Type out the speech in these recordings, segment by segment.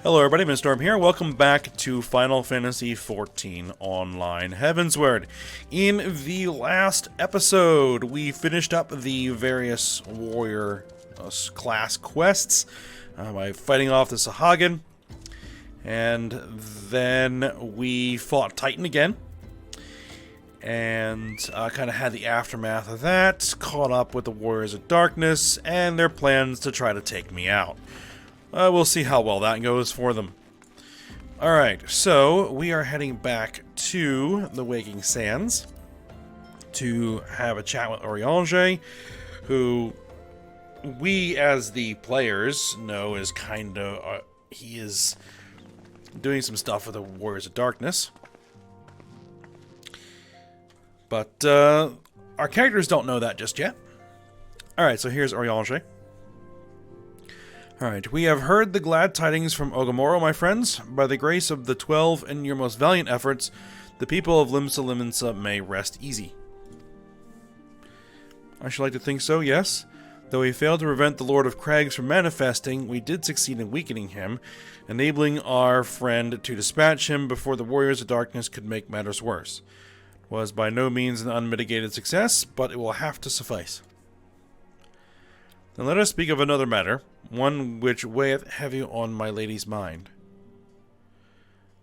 Hello everybody, Mr. Storm here. Welcome back to Final Fantasy XIV Online Heavensward. In the last episode, we finished up the various warrior class quests by fighting off the Sahagin. And then we fought Titan again. And kind of had the aftermath of that, caught up with the Warriors of Darkness and their plans to try to take me out. We'll see how well that goes for them. Alright, so we are heading back to the Waking Sands to have a chat with Eorzea, who we as the players know is kind of... he is doing some stuff with the Warriors of Darkness. But our characters don't know that just yet. Alright, so here's Eorzea. Alright, we have heard the glad tidings from Ogamoro, my friends. By the grace of the 12 and your most valiant efforts, the people of Limsa Limensa may rest easy. I should like to think so, yes. Though we failed to prevent the Lord of Crags from manifesting, we did succeed in weakening him, enabling our friend to dispatch him before the Warriors of Darkness could make matters worse. It was by no means an unmitigated success, but it will have to suffice. Then let us speak of another matter, one which weigheth heavy on my lady's mind.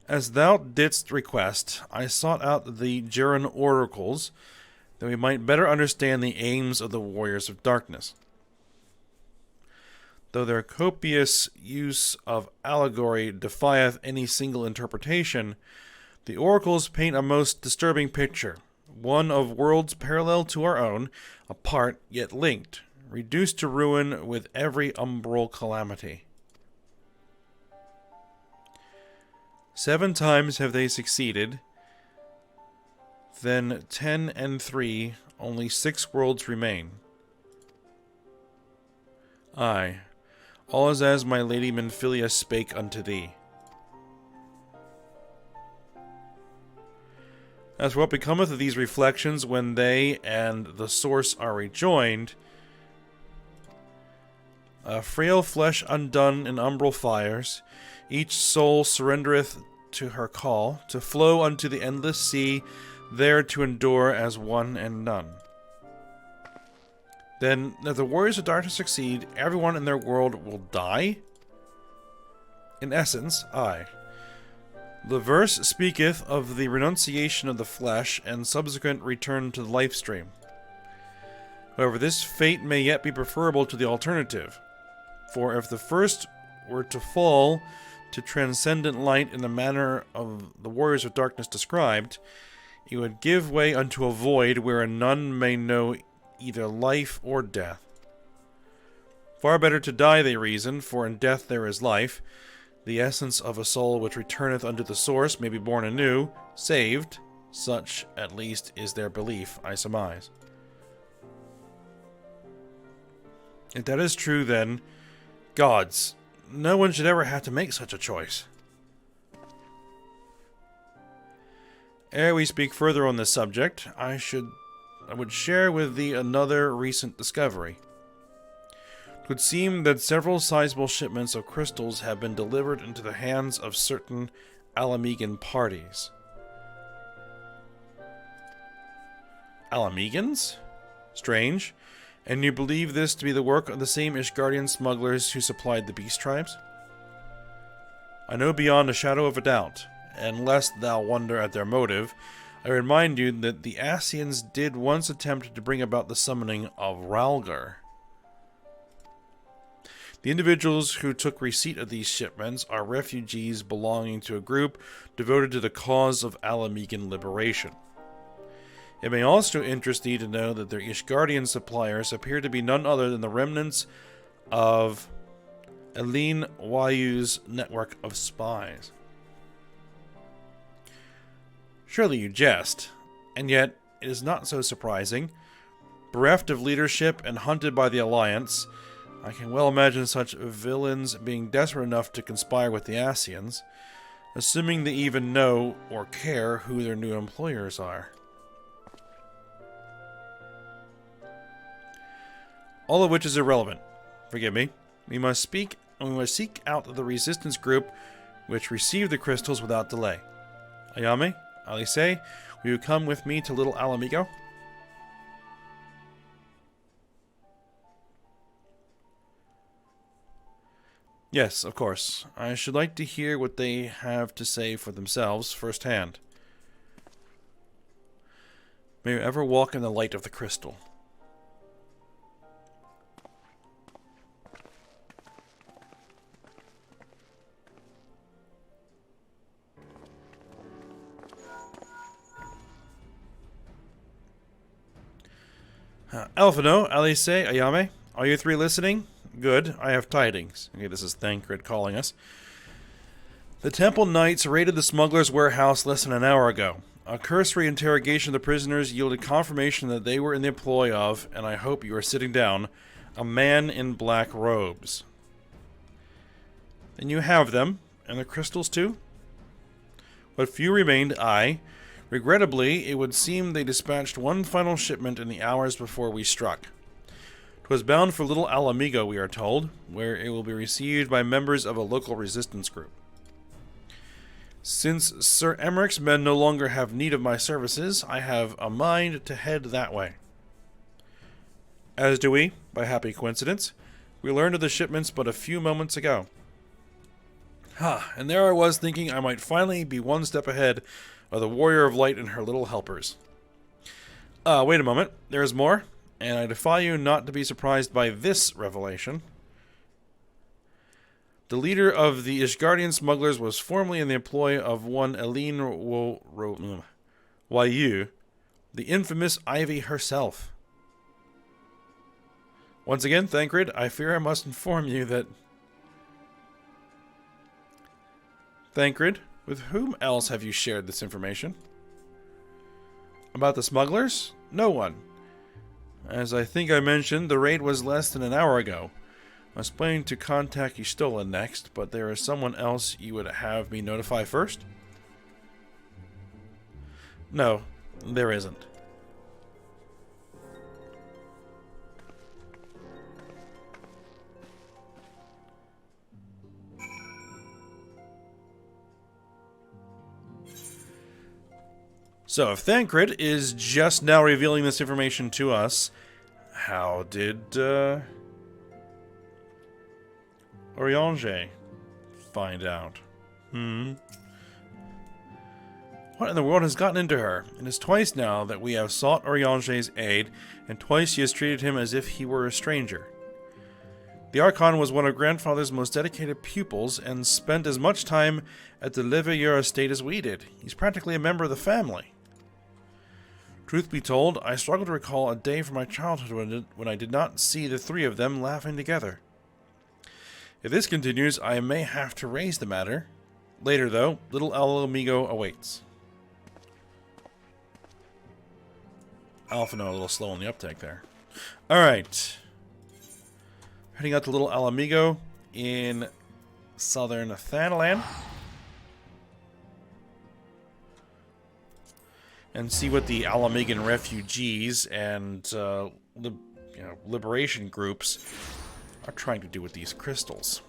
As thou didst request, I sought out the Jiren oracles, that we might better understand the aims of the Warriors of Darkness. Though their copious use of allegory defieth any single interpretation, the oracles paint a most disturbing picture, one of worlds parallel to our own, apart yet linked, reduced to ruin with every umbral calamity. 7 times have they succeeded, then 10 and 3, only 6 worlds remain. Aye, all is as my lady Menphilia spake unto thee. As for what becometh of these reflections when they and the source are rejoined, a frail flesh undone in umbral fires, each soul surrendereth to her call, to flow unto the endless sea, there to endure as one and none. Then, if the Warriors of Darkness succeed, everyone in their world will die? In essence, aye. The verse speaketh of the renunciation of the flesh and subsequent return to the life stream. However, this fate may yet be preferable to the alternative. For if the first were to fall to transcendent light in the manner of the Warriors of Darkness described, it would give way unto a void where none may know either life or death. Far better to die, they reason, for in death there is life. The essence of a soul which returneth unto the source may be born anew, saved. Such, at least, is their belief, I surmise. If that is true, then, gods, no one should ever have to make such a choice. Ere we speak further on this subject, I would share with thee another recent discovery. It would seem that several sizable shipments of crystals have been delivered into the hands of certain Alamegan parties. Alamegans? Strange. And you believe this to be the work of the same Ishgardian smugglers who supplied the beast tribes? I know beyond a shadow of a doubt, and lest thou wonder at their motive, I remind you that the Ascians did once attempt to bring about the summoning of Rhalgr. The individuals who took receipt of these shipments are refugees belonging to a group devoted to the cause of Alamegan liberation. It may also interest thee to know that their Ishgardian suppliers appear to be none other than the remnants of Eileen Wayu's network of spies. Surely you jest, and yet it is not so surprising. Bereft of leadership and hunted by the Alliance, I can well imagine such villains being desperate enough to conspire with the Ascians, assuming they even know or care who their new employers are. All of which is irrelevant. Forgive me. We must speak and we must seek out the resistance group which received the crystals without delay. Ayame, Alice, will you come with me to Little Alamigo? Yes, of course. I should like to hear what they have to say for themselves firsthand. May you ever walk in the light of the crystal. Alphino, Alice, Ayame, are you three listening? Good, I have tidings. Okay, this is Thancred calling us. The Temple Knights raided the smuggler's warehouse less than an hour ago. A cursory interrogation of the prisoners yielded confirmation that they were in the employ of, and I hope you are sitting down, a man in black robes. Then you have them, and the crystals too? What few remained, regrettably, it would seem they dispatched one final shipment in the hours before we struck. 'Twas bound for Little Alamigo, we are told, where it will be received by members of a local resistance group. Since Sir Emmerich's men no longer have need of my services, I have a mind to head that way. As do we, by happy coincidence. We learned of the shipments but a few moments ago. And there I was thinking I might finally be one step ahead of the Warrior of Light and her little helpers. Wait a moment, there is more, and I defy you not to be surprised by this revelation. The leader of the Ishgardian smugglers was formerly in the employ of one Eileen Wayu, the infamous Ivy herself. Once again, Thancred, I fear I must inform you that... Thancred, with whom else have you shared this information? About the smugglers? No one. As I think I mentioned, the raid was less than an hour ago. I was planning to contact Y'shtola next, but there is someone else you would have me notify first? No, there isn't. So, if Thancred is just now revealing this information to us, how did, Eorzea find out? What in the world has gotten into her? It is twice now that we have sought Eorzea's aid, and twice she has treated him as if he were a stranger. The Archon was one of Grandfather's most dedicated pupils, and spent as much time at the Leveilleur estate as we did. He's practically a member of the family. Truth be told, I struggle to recall a day from my childhood when I did not see the three of them laughing together. If this continues, I may have to raise the matter. Later, though, Little Alamigo awaits. Alphino a little slow on the uptake there. Alright. Heading out to Little Alamigo in southern Thanalan. And see what the Alamigan refugees and liberation groups are trying to do with these crystals.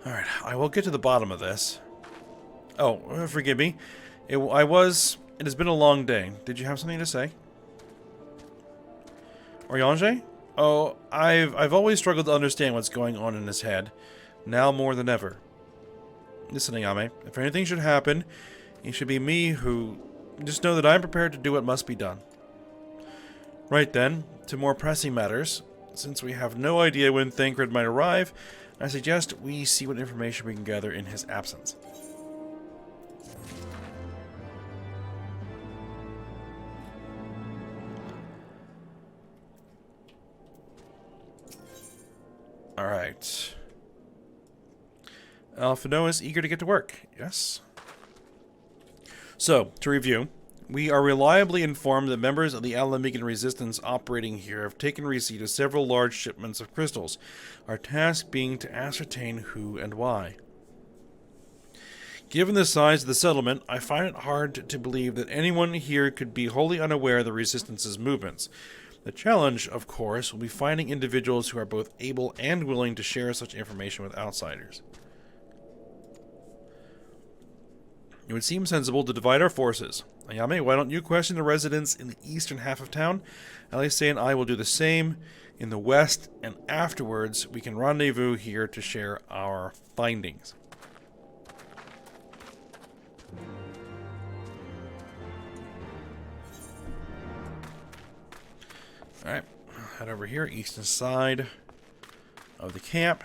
Alright, I will get to the bottom of this. Oh, forgive me. It has been a long day. Did you have something to say? Eorzea? Oh, I've always struggled to understand what's going on in his head. Now more than ever. Listen, Ayame, if anything should happen, it should be me who... Just know that I'm prepared to do what must be done. Right then, to more pressing matters. Since we have no idea when Thancred might arrive, I suggest we see what information we can gather in his absence. Alright. Alphino is eager to get to work, yes? So, to review, we are reliably informed that members of the Alamigan resistance operating here have taken receipt of several large shipments of crystals, our task being to ascertain who and why. Given the size of the settlement, I find it hard to believe that anyone here could be wholly unaware of the Resistance's movements. The challenge, of course, will be finding individuals who are both able and willing to share such information with outsiders. It would seem sensible to divide our forces. Ayame, why don't you question the residents in the eastern half of town? Alice and I will do the same in the west, and afterwards we can rendezvous here to share our findings. Alright, head over here, eastern side of the camp.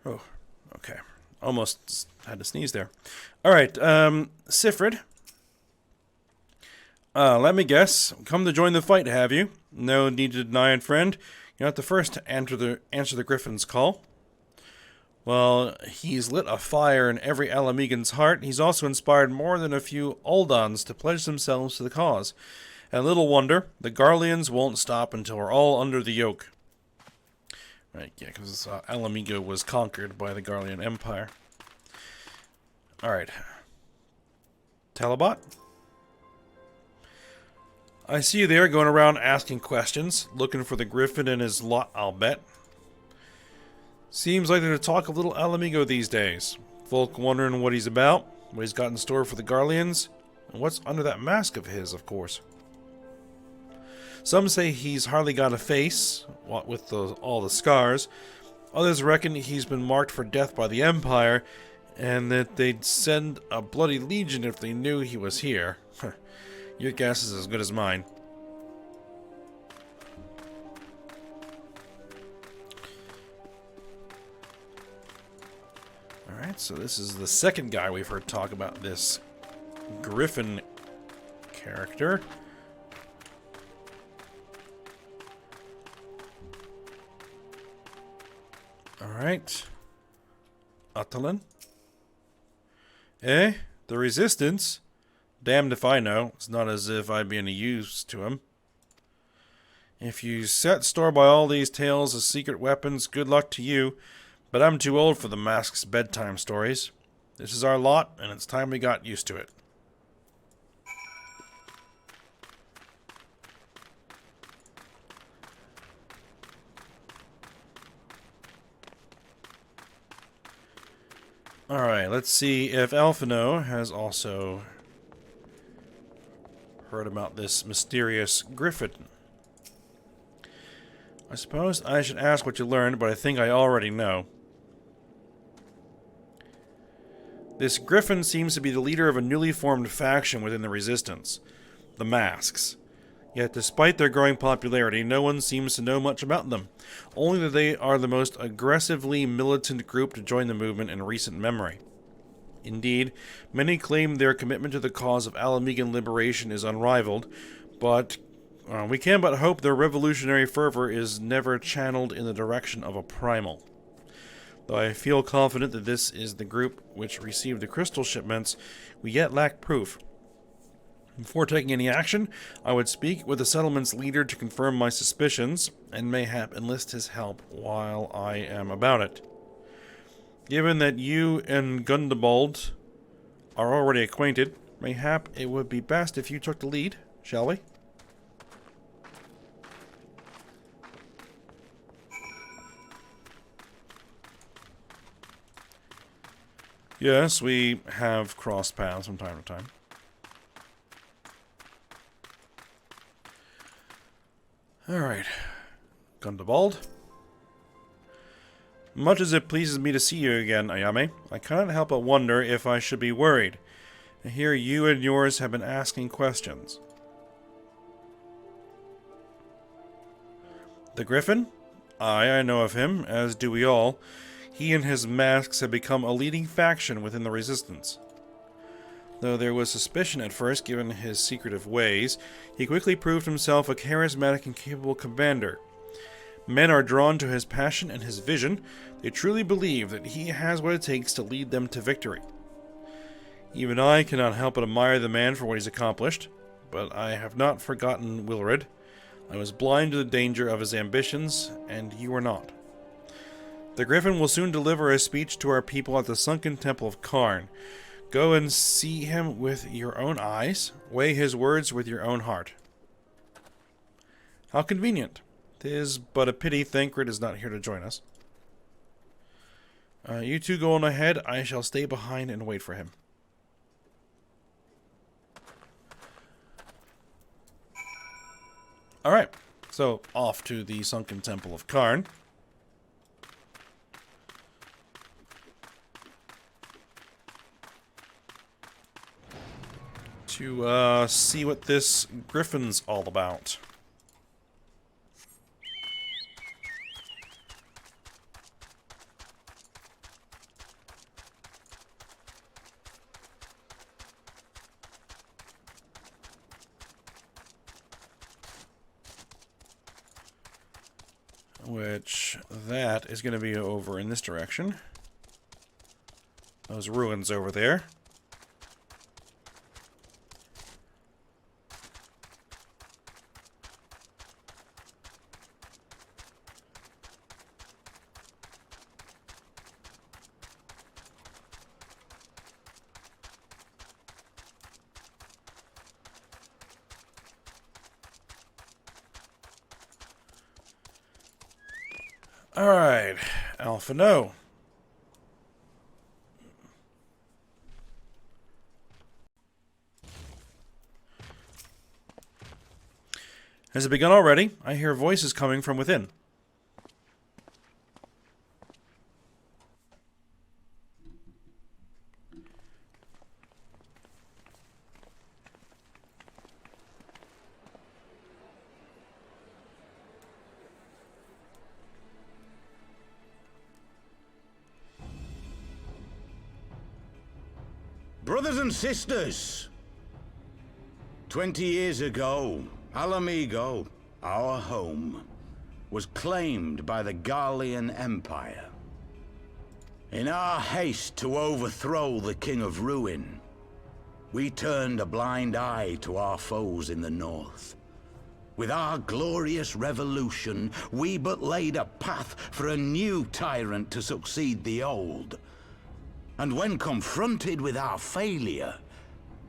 Oh, okay. Almost had to sneeze there. Alright, Sifrid. Let me guess. Come to join the fight, have you? No need to deny it, friend. You're not the first to answer the Griffon's call. Well, he's lit a fire in every Alamegan's heart. He's also inspired more than a few Uldans to pledge themselves to the cause. And little wonder, the Garleans won't stop until we're all under the yoke. Right, yeah, because Alamega was conquered by the Garlean Empire. Alright. Talabot? I see you there going around asking questions, looking for the Griffon and his lot, I'll bet. Seems like they're to talk of little Alamigo these days. Folk wondering what he's about, what he's got in store for the Garleans, and what's under that mask of his, of course. Some say he's hardly got a face, what with all the scars. Others reckon he's been marked for death by the Empire, and that they'd send a bloody legion if they knew he was here. Your guess is as good as mine. Alright, so this is the second guy we've heard talk about, this Griffon character. Alright. Atalin. Eh? The Resistance? Damned if I know. It's not as if I'd be any use to him. If you set store by all these tales of secret weapons, good luck to you. But I'm too old for the mask's bedtime stories. This is our lot, and it's time we got used to it. Alright, let's see if Alphino has also heard about this mysterious Griffon. I suppose I should ask what you learned, but I think I already know. This Griffon seems to be the leader of a newly formed faction within the Resistance, the Masks. Yet despite their growing popularity, no one seems to know much about them, only that they are the most aggressively militant group to join the movement in recent memory. Indeed, many claim their commitment to the cause of Alamegan liberation is unrivaled, but we can but hope their revolutionary fervor is never channeled in the direction of a primal. Though I feel confident that this is the group which received the crystal shipments, we yet lack proof. Before taking any action, I would speak with the settlement's leader to confirm my suspicions, and mayhap enlist his help while I am about it. Given that you and Gundabald are already acquainted, mayhap it would be best if you took the lead, shall we? Yes, we have crossed paths from time to time. Alright. Gundabald. Much as it pleases me to see you again, Ayame, I cannot help but wonder if I should be worried. I hear you and yours have been asking questions. The Griffon? Aye, I know of him, as do we all. He and his masks have become a leading faction within the Resistance. Though there was suspicion at first, given his secretive ways, he quickly proved himself a charismatic and capable commander. Men are drawn to his passion and his vision. They truly believe that he has what it takes to lead them to victory. Even I cannot help but admire the man for what he's accomplished, but I have not forgotten Wilred. I was blind to the danger of his ambitions, and you are not. The Griffon will soon deliver a speech to our people at the sunken temple of Karn. Go and see him with your own eyes. Weigh his words with your own heart. How convenient. 'Tis but a pity Thancred is not here to join us. You two go on ahead. I shall stay behind and wait for him. Alright, so off to the sunken temple of Karn. To see what this Griffon's all about. Which, that is going to be over in this direction. Those ruins over there. Alright, Alpha No. Has it begun already? I hear voices coming from within. Brothers and sisters, 20 years ago, Alamigo, our home, was claimed by the Garlean Empire. In our haste to overthrow the King of Ruin, we turned a blind eye to our foes in the north. With our glorious revolution, we but laid a path for a new tyrant to succeed the old. And when confronted with our failure,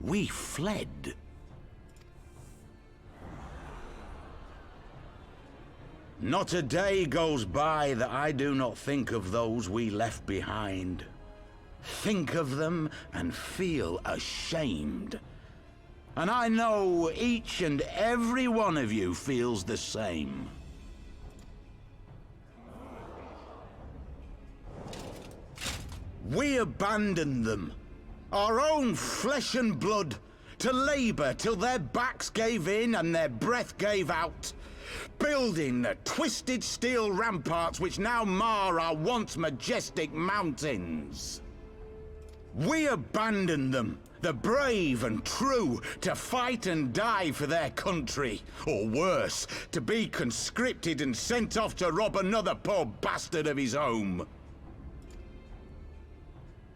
we fled. Not a day goes by that I do not think of those we left behind. Think of them and feel ashamed. And I know each and every one of you feels the same. We abandoned them, our own flesh and blood, to labor till their backs gave in and their breath gave out, building the twisted steel ramparts which now mar our once majestic mountains. We abandoned them, the brave and true, to fight and die for their country, or worse, to be conscripted and sent off to rob another poor bastard of his home.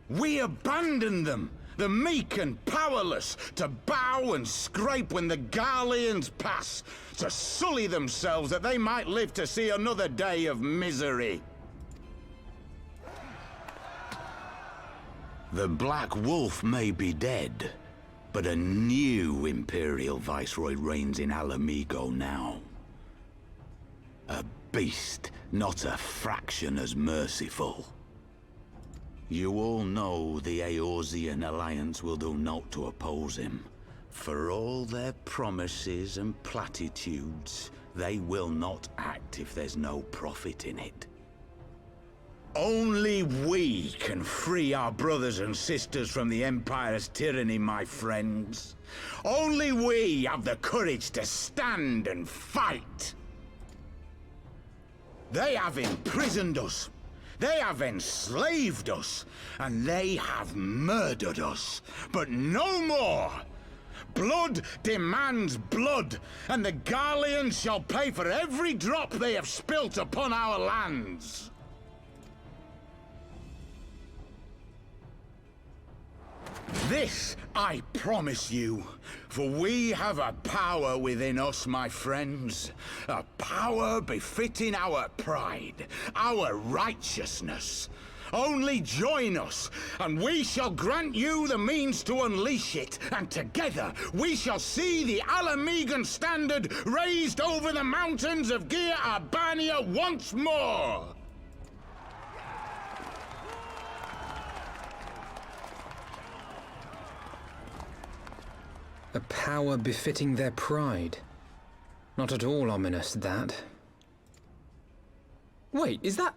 We abandoned them, the meek and powerless, to bow and scrape when the Garleans pass, to sully themselves that they might live to see another day of misery. The Black Wolf may be dead, but a new Imperial Viceroy reigns in Alamigo now. A beast, not a fraction as merciful. You all know the Eorzean Alliance will do naught to oppose him. For all their promises and platitudes, they will not act if there's no profit in it. Only we can free our brothers and sisters from the Empire's tyranny, my friends. Only we have the courage to stand and fight. They have imprisoned us. They have enslaved us, and they have murdered us, but no more! Blood demands blood, and the Garleans shall pay for every drop they have spilt upon our lands. This I promise you, for we have a power within us, my friends. A power befitting our pride, our righteousness. Only join us, and we shall grant you the means to unleash it, and together we shall see the Alamegan standard raised over the mountains of Gia Arbania once more! A power befitting their pride. Not at all ominous, that. Wait, is that...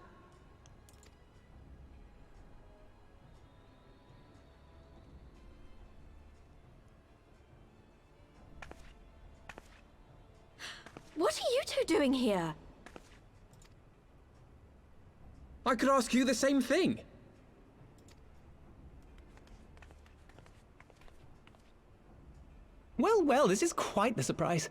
What are you two doing here? I could ask you the same thing. Well, well, this is quite the surprise.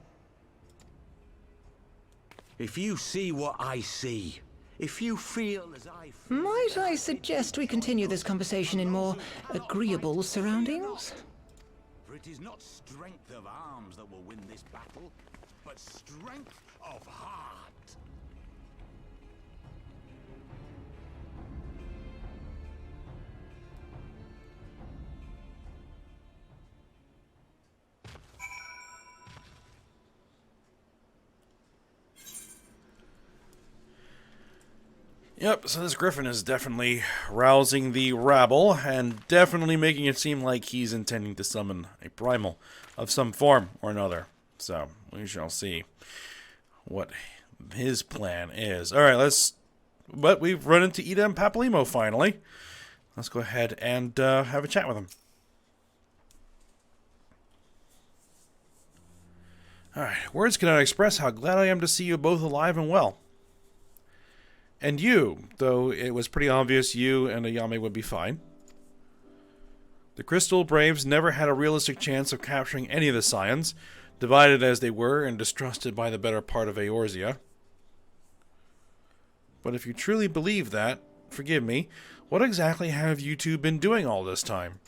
If you see what I see, if you feel as I feel... Might I suggest we continue this conversation in more agreeable surroundings? For it is not strength of arms that will win this battle, but strength of heart. Yep, so this Griffon is definitely rousing the rabble, and definitely making it seem like he's intending to summon a primal of some form or another. So, we shall see what his plan is. Alright, but we've run into Edam Papalimo finally. Let's go ahead and have a chat with him. Alright, words cannot express how glad I am to see you both alive and well. And you, though it was pretty obvious you and Ayame would be fine. The Crystal Braves never had a realistic chance of capturing any of the Scions, divided as they were and distrusted by the better part of Eorzea. But if you truly believe that, forgive me, what exactly have you two been doing all this time?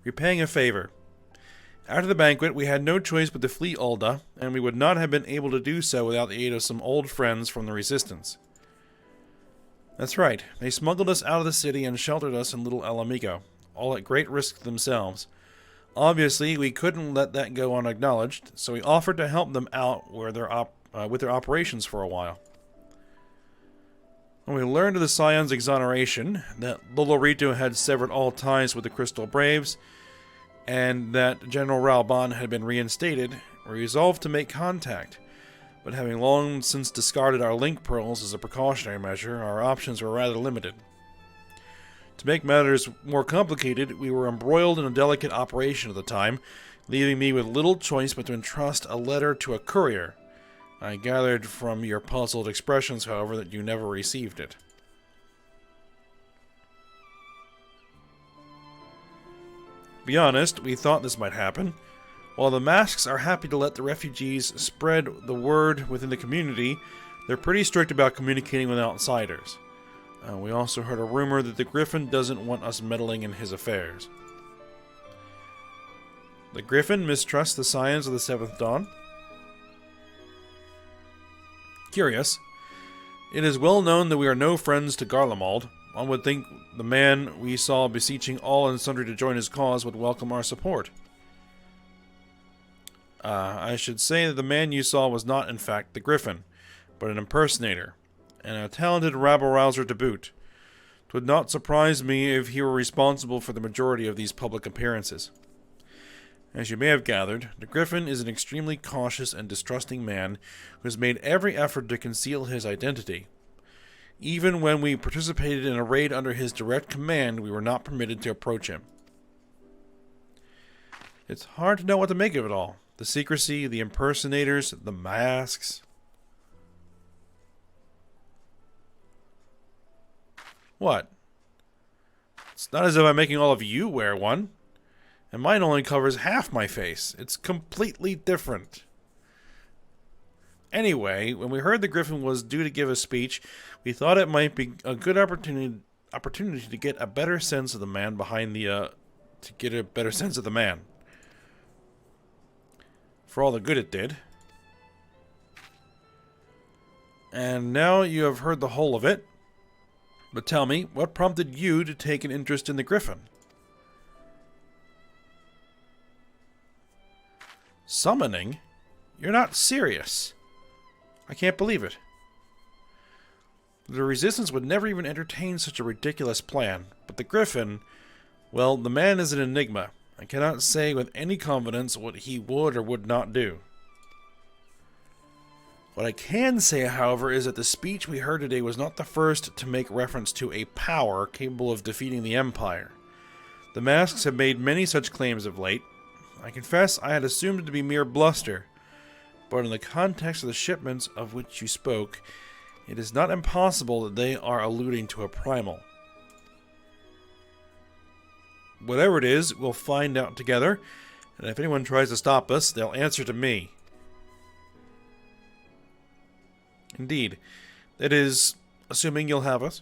Repaying a favor. After the banquet, we had no choice but to flee Ul'dah, and we would not have been able to do so without the aid of some old friends from the Resistance. That's right, they smuggled us out of the city and sheltered us in Little Alamigo, all at great risk themselves. Obviously, we couldn't let that go unacknowledged, so we offered to help them out with their operations for a while. When we learned of the Scion's exoneration, that Lolorito had severed all ties with the Crystal Braves, and that General Ralban had been reinstated, we resolved to make contact. But having long since discarded our link pearls as a precautionary measure, our options were rather limited. To make matters more complicated, we were embroiled in a delicate operation at the time, leaving me with little choice but to entrust a letter to a courier. I gathered from your puzzled expressions, however, that you never received it. To be honest, we thought this might happen. While the masks are happy to let the refugees spread the word within the community, they're pretty strict about communicating with outsiders. We also heard a rumor that the Griffon doesn't want us meddling in his affairs. The Griffon mistrusts the Scions of the Seventh Dawn? Curious. It is well known that we are no friends to Garlemald. One would think the man we saw beseeching all and sundry to join his cause would welcome our support. I should say that the man you saw was not, in fact, the Griffon, but an impersonator, and a talented rabble-rouser to boot. 'Twould not surprise me if he were responsible for the majority of these public appearances. As you may have gathered, the Griffon is an extremely cautious and distrusting man who has made every effort to conceal his identity. Even when we participated in a raid under his direct command, we were not permitted to approach him. It's hard to know what to make of it all. The secrecy, the impersonators, the masks. What? It's not as if I'm making all of you wear one. And mine only covers half my face. It's completely different. Anyway, when we heard the Griffin was due to give a speech, we thought it might be a good opportunity to get a better sense of the man behind the, For all the good it did. And now you have heard the whole of it. But tell me, what prompted you to take an interest in the Griffin? Summoning? You're not serious. I can't believe it. The Resistance would never even entertain such a ridiculous plan, but the Griffin, well, the man is an enigma. I cannot say with any confidence what he would or would not do. What I can say, however, is that the speech we heard today was not the first to make reference to a power capable of defeating the Empire. The masks have made many such claims of late. I confess I had assumed it to be mere bluster, but in the context of the shipments of which you spoke, it is not impossible that they are alluding to a primal. Whatever it is, we'll find out together, and if anyone tries to stop us, they'll answer to me. Indeed. That is, assuming you'll have us.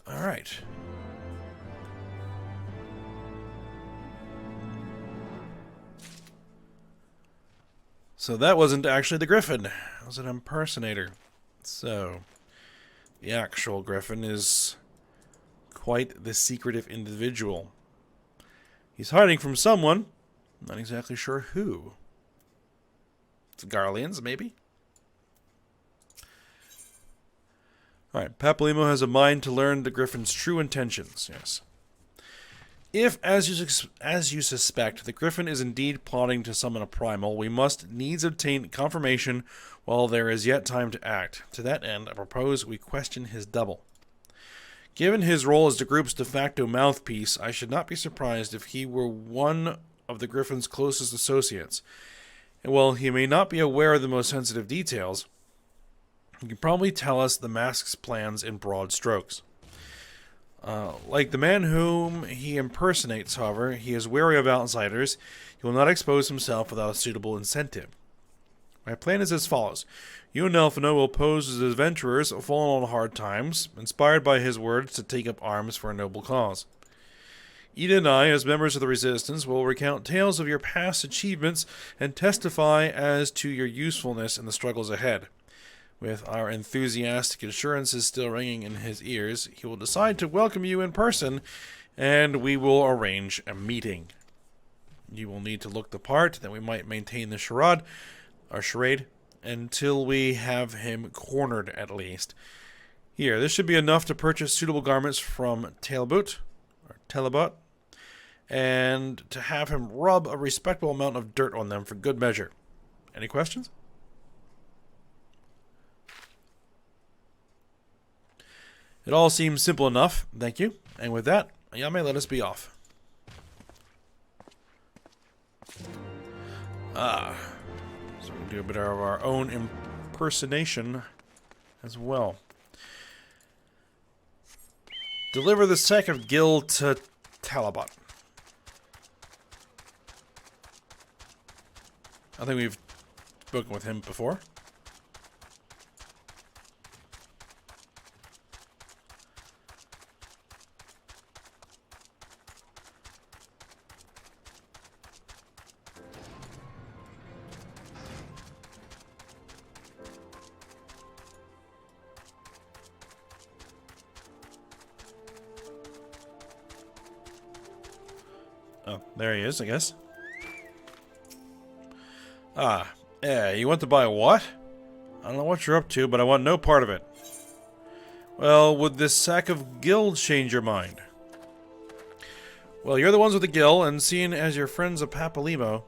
Alright. So that wasn't actually the Griffin. It was an impersonator. So, the actual Griffin is quite the secretive individual. He's hiding from someone. Not exactly sure who. It's Garleans, maybe? Alright, Papalymo has a mind to learn the Griffin's true intentions, yes. If, as you suspect, the Griffin is indeed plotting to summon a primal, we must needs obtain confirmation while there is yet time to act. To that end, I propose we question his double. Given his role as the group's de facto mouthpiece, I should not be surprised if he were one of the Griffin's closest associates. And while he may not be aware of the most sensitive details, he can probably tell us the mask's plans in broad strokes. Like the man whom he impersonates, however, he is wary of outsiders. He will not expose himself without a suitable incentive. My plan is as follows. You and Elfina will pose as adventurers fallen on hard times, inspired by his words to take up arms for a noble cause. Ida and I, as members of the Resistance, will recount tales of your past achievements and testify as to your usefulness in the struggles ahead. With our enthusiastic assurances still ringing in his ears, he will decide to welcome you in person, and we will arrange a meeting. You will need to look the part, that we might maintain the charade, until we have him cornered at least. Here, this should be enough to purchase suitable garments from Talbot, and to have him rub a respectable amount of dirt on them for good measure. Any questions? It all seems simple enough, thank you. And with that, Ayame, let us be off. So we can do a bit of our own impersonation as well. Deliver the sack of Gil to Talbot. I think we've spoken with him before. Oh, there he is, I guess. You want to buy what? I don't know what you're up to, but I want no part of it. Well, would this sack of Gil change your mind? Well, you're the ones with the Gil, and seeing as your friends of Papalymo...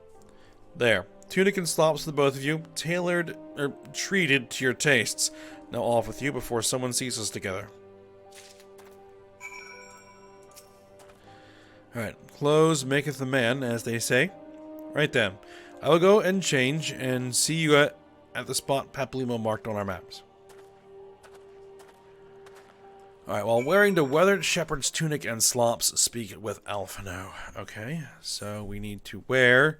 There. Tunic and slops for the both of you, treated to your tastes. Now off with you before someone sees us together. Alright, clothes maketh the man, as they say. Right then. I will go and change, and see you at the spot Paplimo marked on our maps. Alright, while wearing the weathered shepherd's tunic and slops, speak with Alphino. Okay, so we need to wear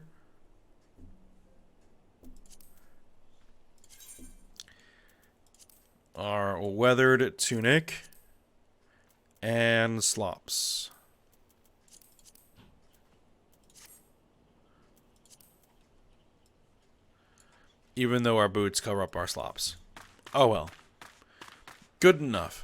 our weathered tunic and slops. Even though our boots cover up our slops. Oh well. Good enough.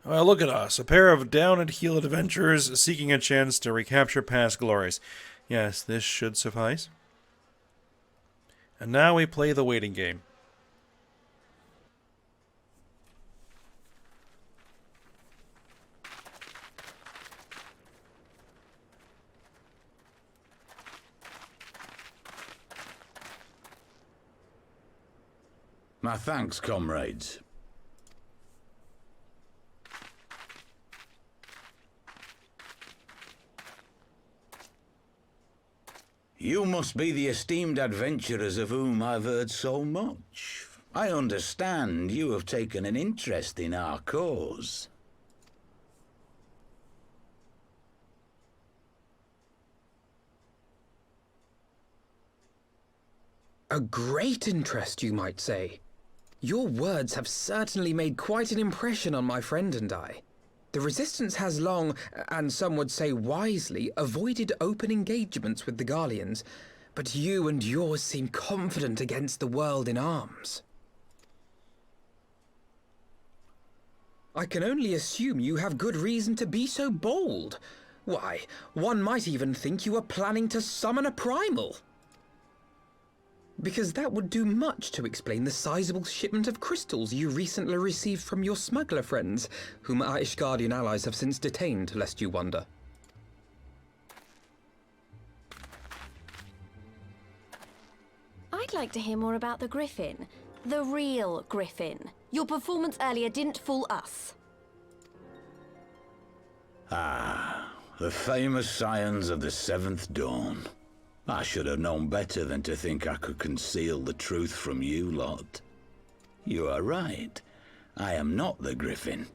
Well, look at us, a pair of down-and-heeled adventurers seeking a chance to recapture past glories. Yes, this should suffice. And now we play the waiting game. My thanks, comrades. You must be the esteemed adventurers of whom I've heard so much. I understand you have taken an interest in our cause. A great interest, you might say. Your words have certainly made quite an impression on my friend and I. The Resistance has long, and some would say wisely, avoided open engagements with the Garleans, but you and yours seem confident against the world in arms. I can only assume you have good reason to be so bold. Why, one might even think you are planning to summon a primal. Because that would do much to explain the sizable shipment of crystals you recently received from your smuggler friends, whom our Ishgardian allies have since detained, lest you wonder. I'd like to hear more about the Griffin. The real Griffin. Your performance earlier didn't fool us. Ah, the famous scions of the Seventh Dawn. I should have known better than to think I could conceal the truth from you lot. You are right. I am not the Griffin,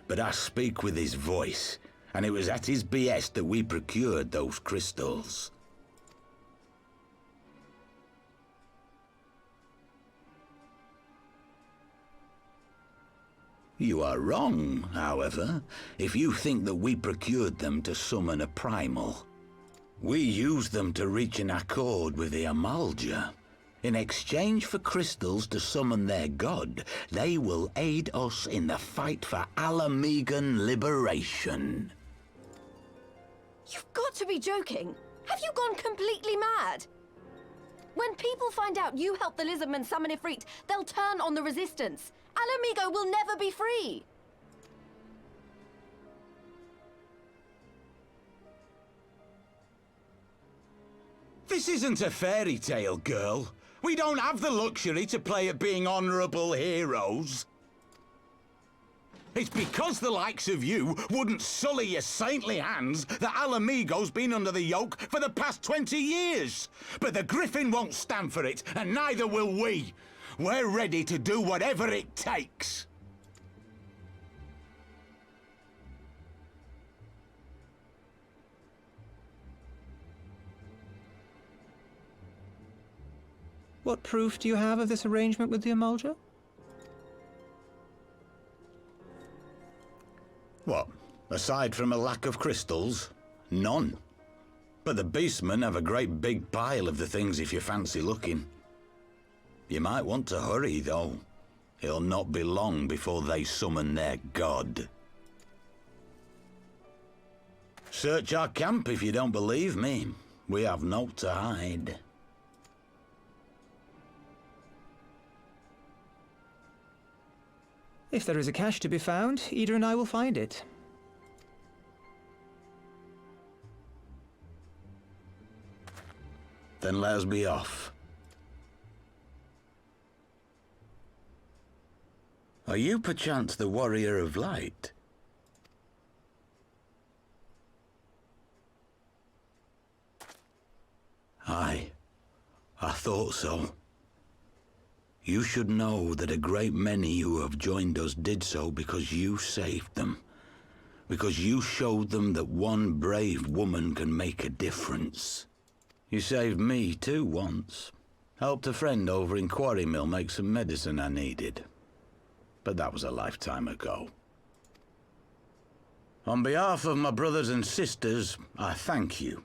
but I speak with his voice, and it was at his behest that we procured those crystals. You are wrong, however, if you think that we procured them to summon a primal. We used them to reach an accord with the Amalja. In exchange for crystals to summon their god, they will aid us in the fight for Alamegan liberation. You've got to be joking. Have you gone completely mad? When people find out you helped the Lizardmen summon Ifrit, they'll turn on the Resistance. Alamigo will never be free. This isn't a fairy tale, girl. We don't have the luxury to play at being honourable heroes. It's because the likes of you wouldn't sully your saintly hands that Alamigo's been under the yoke for the past 20 years. But the Griffin won't stand for it, and neither will we. We're ready to do whatever it takes. What proof do you have of this arrangement with the Amalja? What? Aside from a lack of crystals? None. But the beastmen have a great big pile of the things if you fancy looking. You might want to hurry, though. It'll not be long before they summon their god. Search our camp if you don't believe me. We have naught to hide. If there is a cache to be found, Ida and I will find it. Then let us be off. Are you perchance the Warrior of Light? Aye, I thought so. You should know that a great many who have joined us did so because you saved them. Because you showed them that one brave woman can make a difference. You saved me too once. Helped a friend over in Quarry Mill make some medicine I needed. But that was a lifetime ago. On behalf of my brothers and sisters, I thank you.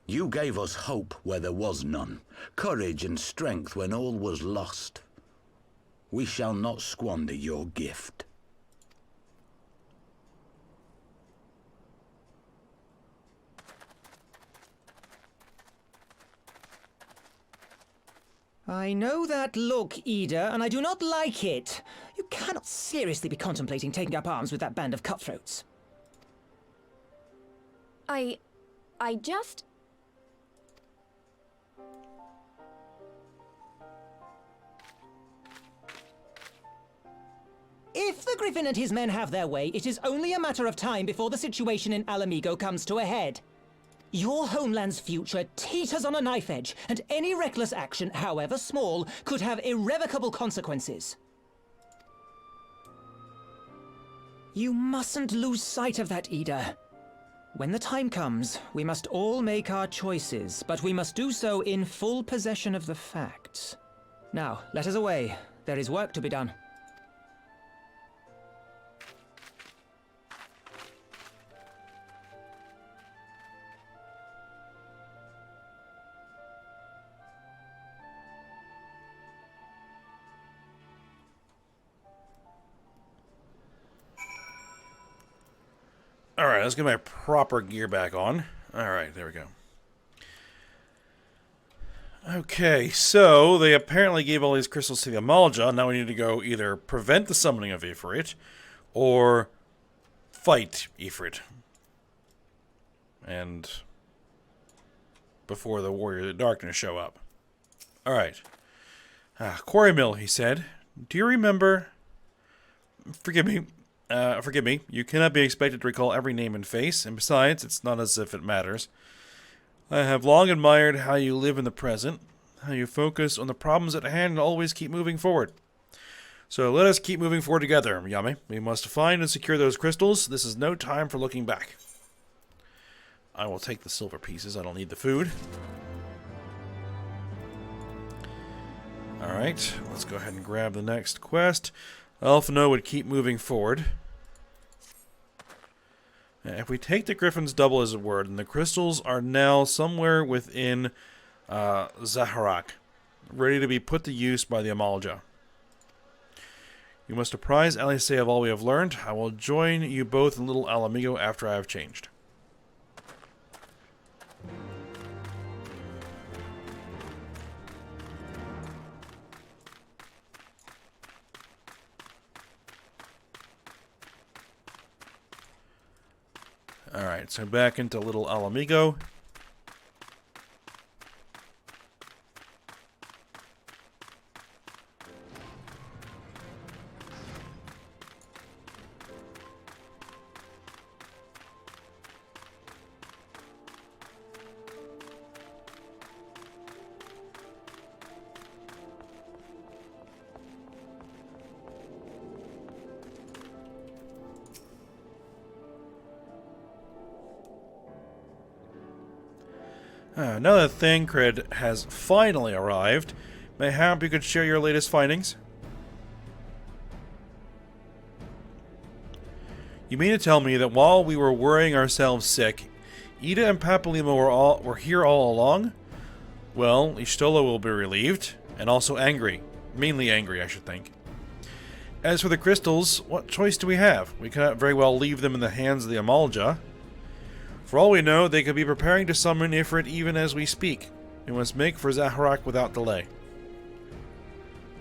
You gave us hope where there was none, courage and strength when all was lost. We shall not squander your gift. I know that look, Ida, and I do not like it. You cannot seriously be contemplating taking up arms with that band of cutthroats. I just... If the Griffin and his men have their way, it is only a matter of time before the situation in Alamigo comes to a head. Your homeland's future teeters on a knife edge, and any reckless action, however small, could have irrevocable consequences. You mustn't lose sight of that, Ida. When the time comes, we must all make our choices, but we must do so in full possession of the facts. Now, let us away. There is work to be done. Alright, let's get my proper gear back on. Alright, there we go. Okay, so they apparently gave all these crystals to the Amalja. Now we need to go either prevent the summoning of Ifrit, or fight Ifrit. And before the Warriors of Darkness show up. Alright. Quarry Mill, he said. Do you remember... Forgive me, you cannot be expected to recall every name and face, and besides, it's not as if it matters. I have long admired how you live in the present, how you focus on the problems at hand and always keep moving forward. So let us keep moving forward together, Yame. We must find and secure those crystals. This is no time for looking back. I will take the silver pieces. I don't need the food. Alright, let's go ahead and grab the next quest. Alphino would keep moving forward. If we take the Griffon's double as a word, and the crystals are now somewhere within Zaharak, ready to be put to use by the Amalja. You must apprise Eorzea of all we have learned. I will join you both in Little Alamigo after I have changed. Alright, so back into Little Alamigo. Now that Thancred has finally arrived, mayhap you could share your latest findings? You mean to tell me that while we were worrying ourselves sick, Ida and Papalima were here all along? Well, Y'shtola will be relieved, and also angry. Mainly angry, I should think. As for the crystals, what choice do we have? We cannot very well leave them in the hands of the Amalja. For all we know, they could be preparing to summon Ifrit even as we speak. We must make for Zaharak without delay.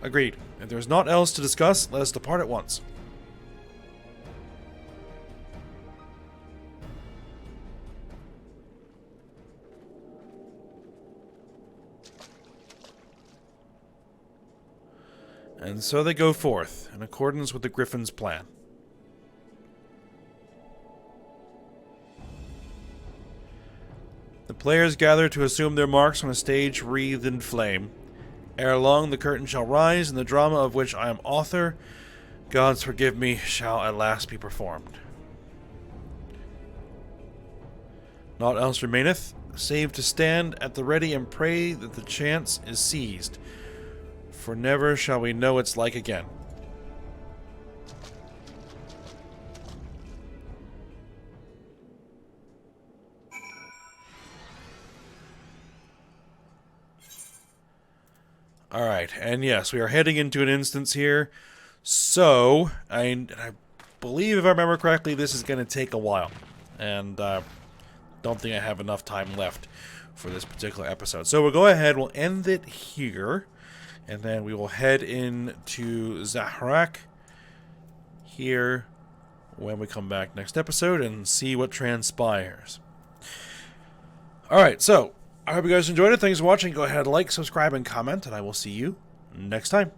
Agreed. If there's naught else to discuss, let us depart at once. And so they go forth, in accordance with the Griffon's plan. The players gather to assume their marks on a stage wreathed in flame. Ere long the curtain shall rise, and the drama of which I am author, gods forgive me, shall at last be performed. Naught else remaineth, save to stand at the ready and pray that the chance is seized, for never shall we know its like again. Alright, and yes, we are heading into an instance here, so, I believe if I remember correctly, this is going to take a while, and don't think I have enough time left for this particular episode. So we'll go ahead, we'll end it here, and then we will head into Zaharak here when we come back next episode and see what transpires. Alright, so I hope you guys enjoyed it. Thanks for watching. Go ahead, like, subscribe, and comment, and I will see you next time.